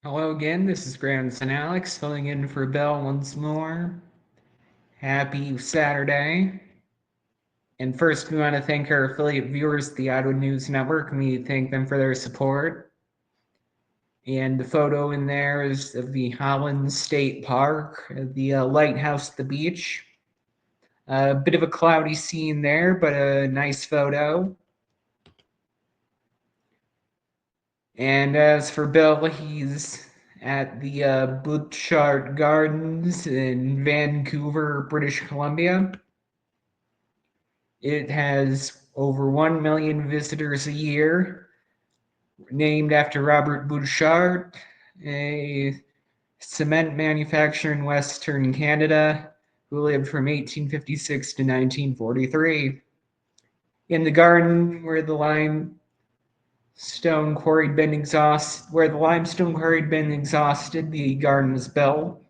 Hello again, this is Grandson Alex filling in for Bell once more. Happy Saturday. And first, we want to thank our affiliate viewers, the Ottawa News Network, and we thank them for their support. And the photo in there is of the Holland State Park, the lighthouse at the beach. A bit of a cloudy scene there, but a nice photo. And as for Bill, he's at the Butchart Gardens in Vancouver, British Columbia. It has over 1 million visitors a year, named after Robert Bouchard, a cement manufacturer in Western Canada who lived from 1856 to 1943. In the garden where the limestone quarry had been exhausted, the garden was built.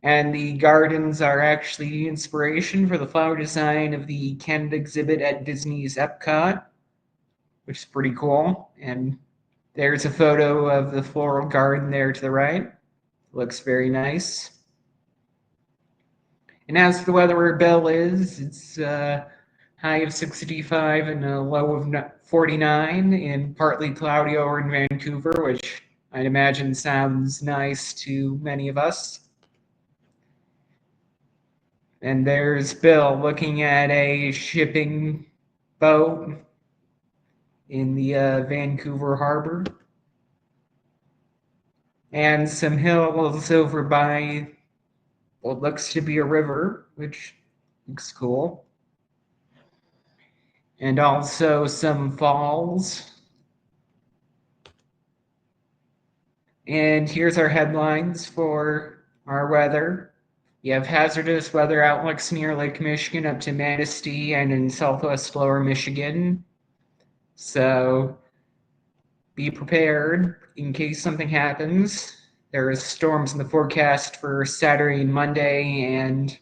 And the gardens are actually the inspiration for the flower design of the Canada exhibit at Disney's Epcot, which is pretty cool. And there's a photo of the floral garden there to the right. Looks very nice. And as for the weather where Bell is, it's a high of 65 and a low of 49 and partly cloudy over in Vancouver, which I'd imagine sounds nice to many of us. And there's Bill looking at a shipping boat in the Vancouver harbor. And some hills over by what looks to be a river, which looks cool. And also some falls. And here's our headlines for our weather. You have hazardous weather outlooks near Lake Michigan up to Manistee and in southwest lower Michigan. So be prepared in case something happens. There is storms in the forecast for Saturday and Monday, and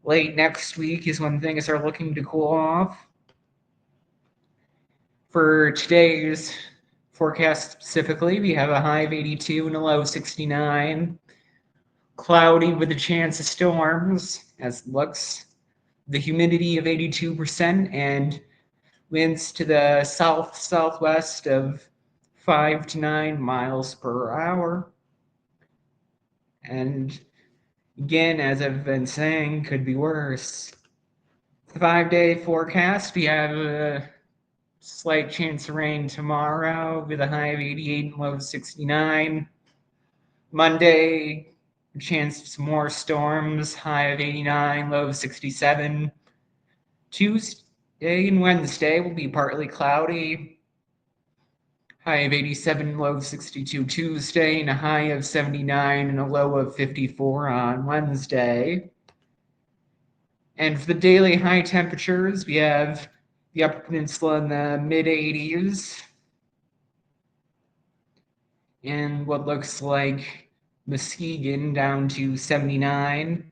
late next week is when things are looking to cool off. For today's forecast specifically, we have a high of 82 and a low of 69. Cloudy with a chance of storms, as it looks. The humidity of 82% and winds to the southwest of 5 to 9 miles per hour. And again, as I've been saying, could be worse. The 5-day forecast, we have a slight chance of rain tomorrow with a high of 88 and low of 69. Monday, a chance of some more storms, high of 89, low of 67. Tuesday and Wednesday will be partly cloudy, high of 87, low of 62 Tuesday, and a high of 79 and a low of 54 on Wednesday. And for the daily high temperatures, we have the Upper Peninsula in the mid-80s and what looks like Muskegon down to 79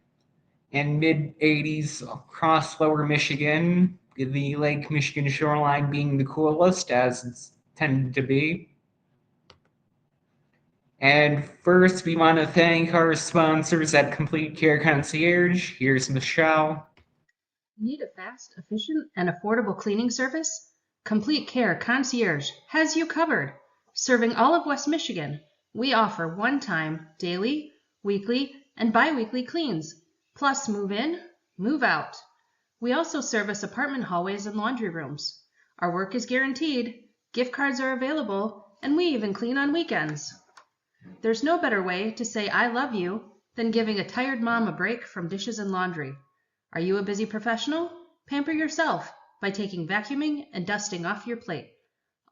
and mid-80s across lower Michigan, the Lake Michigan shoreline being the coolest as it's tended to be. And first, we want to thank our sponsors at Complete Care Concierge. Here's Michelle. Need a fast, efficient, and affordable cleaning service? Complete Care Concierge has you covered. Serving all of West Michigan, we offer one-time, daily, weekly, and bi-weekly cleans, plus move in, move out. We also service apartment hallways and laundry rooms. Our work is guaranteed, gift cards are available, and we even clean on weekends. There's no better way to say I love you than giving a tired mom a break from dishes and laundry. Are you a busy professional? Pamper yourself by taking vacuuming and dusting off your plate.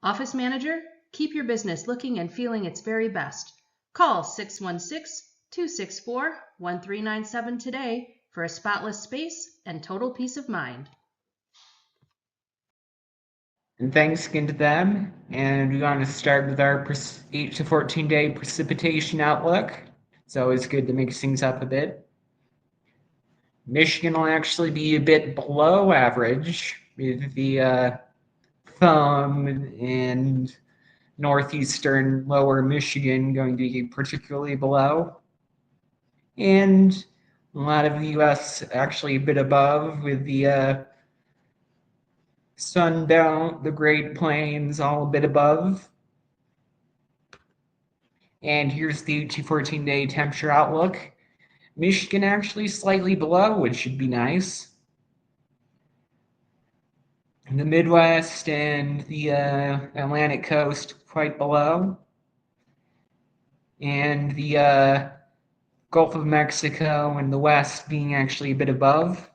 Office manager, keep your business looking and feeling its very best. Call 616-264-1397 today for a spotless space and total peace of mind. And thanks again to them. And we want to start with our 8 to 14 day precipitation outlook. It's always good to mix things up a bit. Michigan will actually be a bit below average with the thumb and northeastern lower Michigan going to be particularly below. And a lot of the US actually a bit above, with the Sun Belt, the Great Plains all a bit above. And here's the 214-day temperature outlook. Michigan actually slightly below, which should be nice. The Midwest and the Atlantic coast quite below. And the Gulf of Mexico and the West being actually a bit above.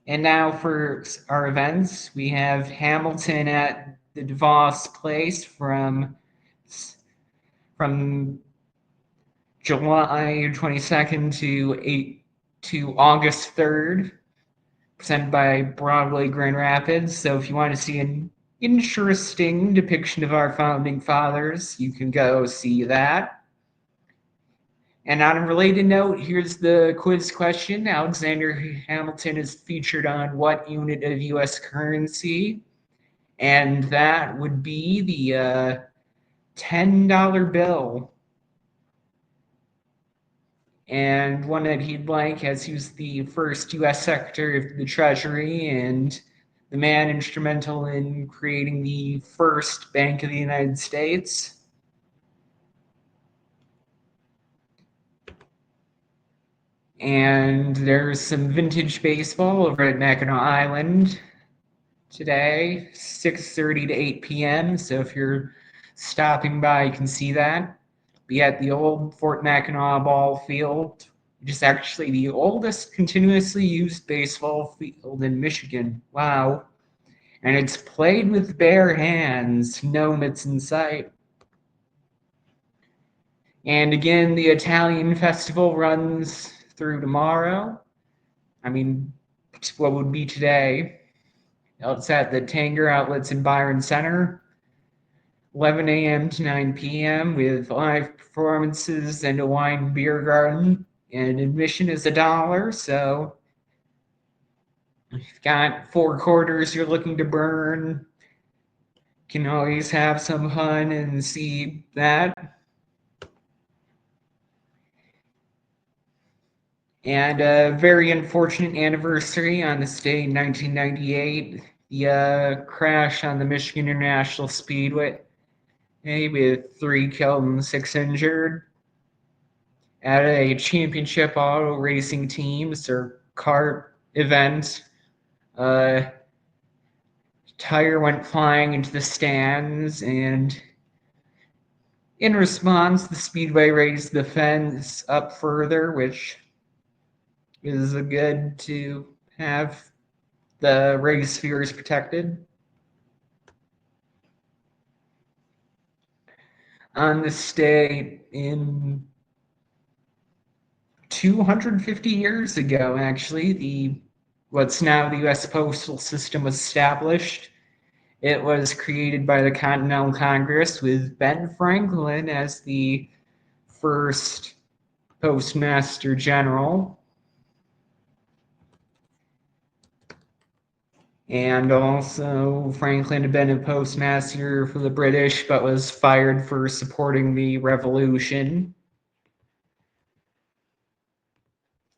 And now for our events, we have Hamilton at the DeVos Place from July 22nd to August 3rd, presented by Broadway Grand Rapids. So if you want to see an interesting depiction of our founding fathers, you can go see that. And on a related note, here's the quiz question. Alexander Hamilton is featured on what unit of US currency? And that would be the $10 bill. And one that he'd like, as he was the first US Secretary of the Treasury and the man instrumental in creating the first Bank of the United States. And there's some vintage baseball over at Mackinac Island today, 6:30 to 8 p.m. So if you're stopping by, you can see that. Be at the old Fort Mackinac ball field, which is actually the oldest continuously used baseball field in Michigan. Wow. And it's played with bare hands, no mitts in sight. And again, the Italian festival runs through tomorrow. I mean, what would be today? It's at the Tanger Outlets in Byron Center, 11 a.m. to 9 p.m. with live performances and a wine beer garden. And admission is $1, so if you've got 4 quarters you're looking to burn, you can always have some fun and see that. And a very unfortunate anniversary on this day in 1998, the crash on the Michigan International Speedway with 3 killed and 6 injured at a championship auto racing teams or kart event. Tire went flying into the stands, and in response, the Speedway raised the fence up further, which is good to have the race spheres protected. On this day in 250 years ago, actually, what's now the U.S. Postal System was established. It was created by the Continental Congress with Ben Franklin as the first Postmaster General. And also, Franklin had been a postmaster for the British, but was fired for supporting the revolution.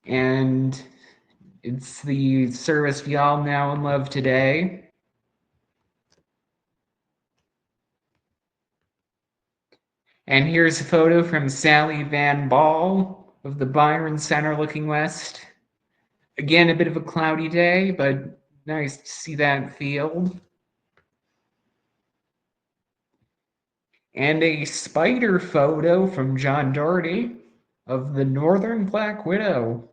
And it's the service we all know and love today. And here's a photo from Sally Van Ball of the Byron Center looking west. Again, a bit of a cloudy day, but nice to see that field. And a spider photo from John Doherty of the Northern Black Widow.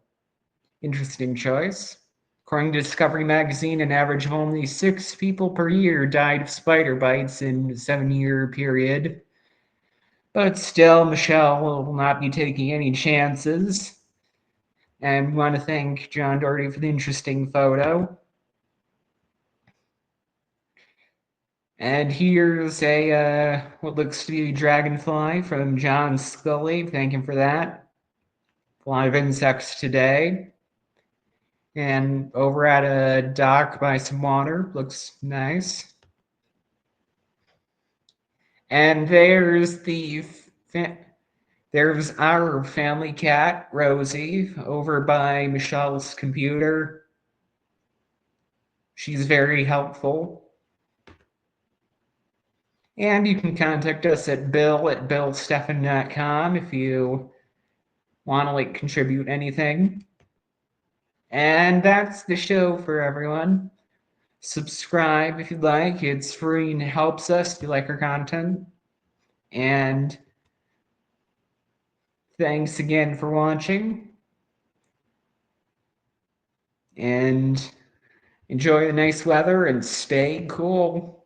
Interesting choice. According to Discovery Magazine, an average of only 6 people per year died of spider bites in a 7-year period. But still, Michelle will not be taking any chances. And we want to thank John Doherty for the interesting photo. And here's a what looks to be a dragonfly from John Scully. Thank him for that. A lot of insects today. And over at a dock by some water. Looks nice. And there's our family cat, Rosie, over by Michelle's computer. She's very helpful. And you can contact us at bill@billsteffen.com if you want to contribute anything. And that's the show for everyone. Subscribe if you'd like. It's free and helps us if you like our content. And thanks again for watching. And enjoy the nice weather and stay cool.